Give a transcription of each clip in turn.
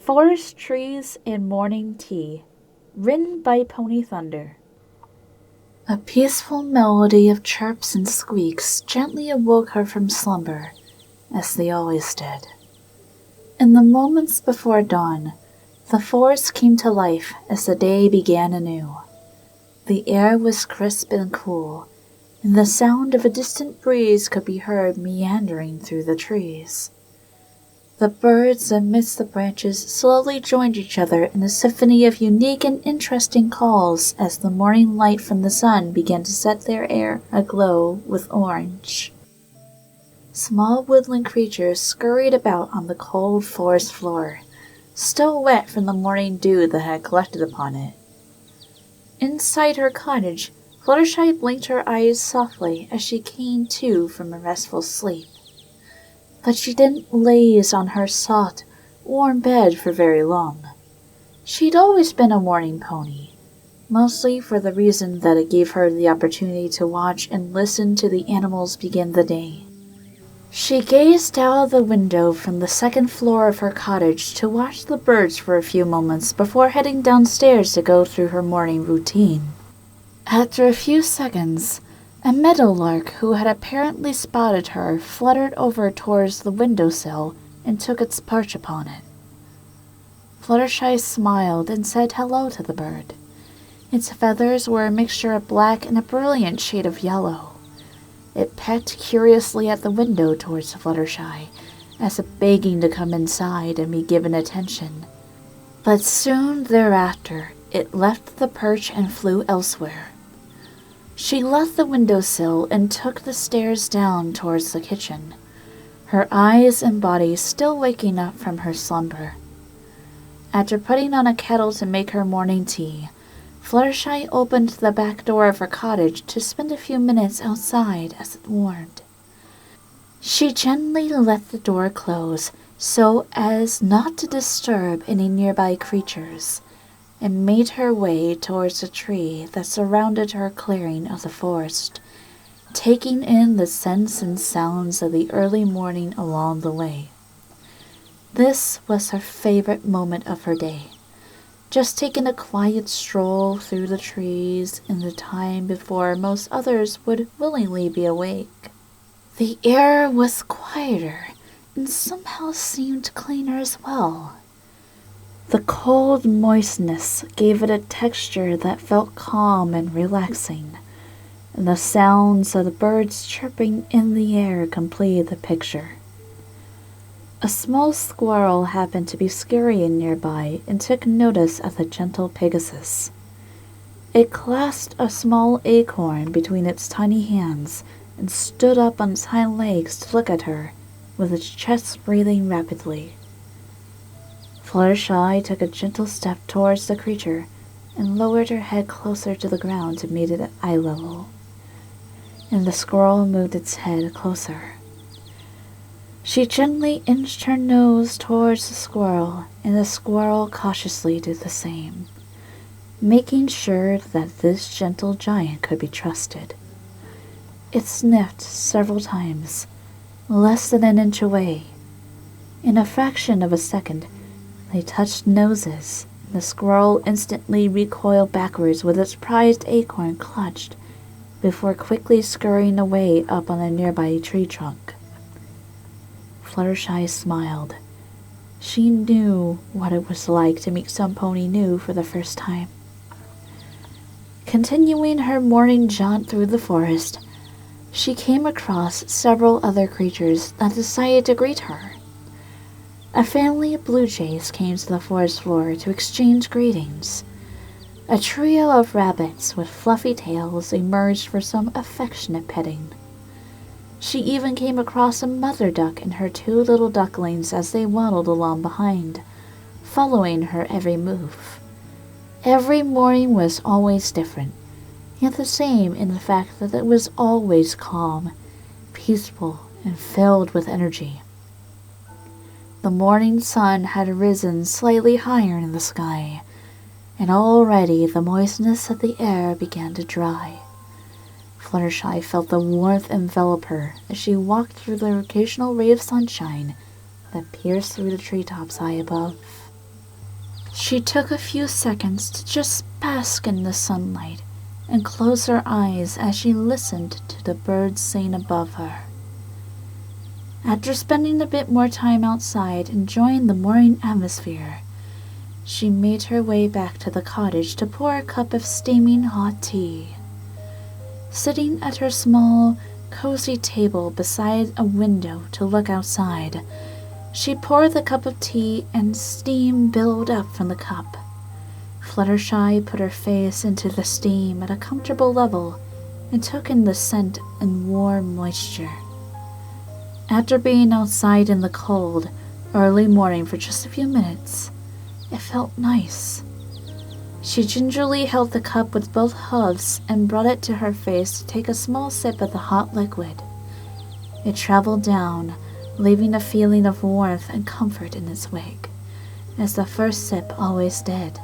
Forest Trees and Morning Tea, written by PonyThunder. A peaceful melody of chirps and squeaks gently awoke her from slumber, as they always did. In the moments before dawn, the forest came to life as the day began anew. The air was crisp and cool, and the sound of a distant breeze could be heard meandering through the trees. The birds amidst the branches slowly joined each other in a symphony of unique and interesting calls as the morning light from the sun began to set their air aglow with orange. Small woodland creatures scurried about on the cold forest floor, still wet from the morning dew that had collected upon it. Inside her cottage, Fluttershy blinked her eyes softly as she came to from a restful sleep. But she didn't laze on her soft, warm bed for very long. She'd always been a morning pony, mostly for the reason that it gave her the opportunity to watch and listen to the animals begin the day. She gazed out of the window from the second floor of her cottage to watch the birds for a few moments before heading downstairs to go through her morning routine. After a few seconds, a meadowlark who had apparently spotted her fluttered over towards the windowsill and took its perch upon it. Fluttershy smiled and said hello to the bird. Its feathers were a mixture of black and a brilliant shade of yellow. It pecked curiously at the window towards Fluttershy, as if begging to come inside and be given attention. But soon thereafter, it left the perch and flew elsewhere. She left the windowsill and took the stairs down towards the kitchen, her eyes and body still waking up from her slumber. After putting on a kettle to make her morning tea, Fluttershy opened the back door of her cottage to spend a few minutes outside as it warmed. She gently let the door close so as not to disturb any nearby creatures, and made her way towards the tree that surrounded her clearing of the forest, taking in the scents and sounds of the early morning along the way. This was her favorite moment of her day, just taking a quiet stroll through the trees in the time before most others would willingly be awake. The air was quieter and somehow seemed cleaner as well. The cold moistness gave it a texture that felt calm and relaxing, and the sounds of the birds chirping in the air completed the picture. A small squirrel happened to be scurrying nearby and took notice of the gentle Pegasus. It clasped a small acorn between its tiny hands and stood up on its hind legs to look at her, with its chest breathing rapidly. Fluttershy took a gentle step towards the creature and lowered her head closer to the ground to meet it at eye level, and the squirrel moved its head closer. She gently inched her nose towards the squirrel, and the squirrel cautiously did the same, making sure that this gentle giant could be trusted. It sniffed several times, less than an inch away. In a fraction of a second, they touched noses, and the squirrel instantly recoiled backwards with its prized acorn clutched, before quickly scurrying away up on a nearby tree trunk. Fluttershy smiled. She knew what it was like to meet some pony new for the first time. Continuing her morning jaunt through the forest, she came across several other creatures that decided to greet her. A family of blue jays came to the forest floor to exchange greetings. A trio of rabbits with fluffy tails emerged for some affectionate petting. She even came across a mother duck and her two little ducklings as they waddled along behind, following her every move. Every morning was always different, yet the same in the fact that it was always calm, peaceful, and filled with energy. The morning sun had risen slightly higher in the sky, and already the moistness of the air began to dry. Fluttershy felt the warmth envelop her as she walked through the occasional ray of sunshine that pierced through the treetops high above. She took a few seconds to just bask in the sunlight and close her eyes as she listened to the birds sing above her. After spending a bit more time outside enjoying the morning atmosphere, she made her way back to the cottage to pour a cup of steaming hot tea. Sitting at her small, cozy table beside a window to look outside, she poured the cup of tea and steam billowed up from the cup. Fluttershy put her face into the steam at a comfortable level and took in the scent and warm moisture. After being outside in the cold, early morning for just a few minutes, it felt nice. She gingerly held the cup with both hooves and brought it to her face to take a small sip of the hot liquid. It traveled down, leaving a feeling of warmth and comfort in its wake, as the first sip always did.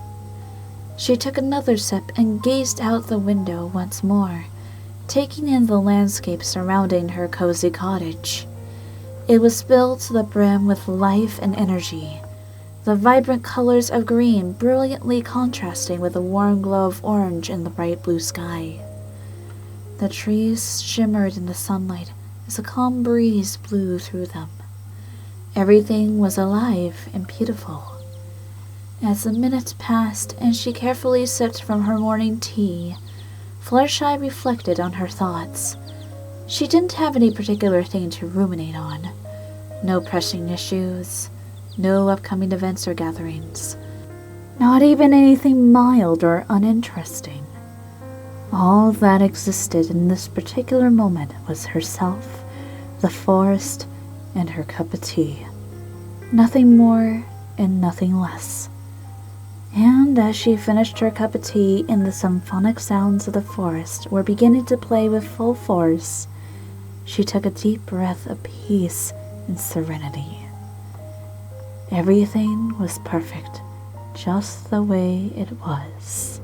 She took another sip and gazed out the window once more, taking in the landscape surrounding her cozy cottage. It was filled to the brim with life and energy, the vibrant colors of green brilliantly contrasting with the warm glow of orange in the bright blue sky. The trees shimmered in the sunlight as a calm breeze blew through them. Everything was alive and beautiful. As the minutes passed and she carefully sipped from her morning tea, Fluttershy reflected on her thoughts. She didn't have any particular thing to ruminate on. No pressing issues, no upcoming events or gatherings, not even anything mild or uninteresting. All that existed in this particular moment was herself, the forest, and her cup of tea. Nothing more and nothing less. And as she finished her cup of tea and the symphonic sounds of the forest were beginning to play with full force, she took a deep breath of peace and serenity. Everything was perfect, just the way it was.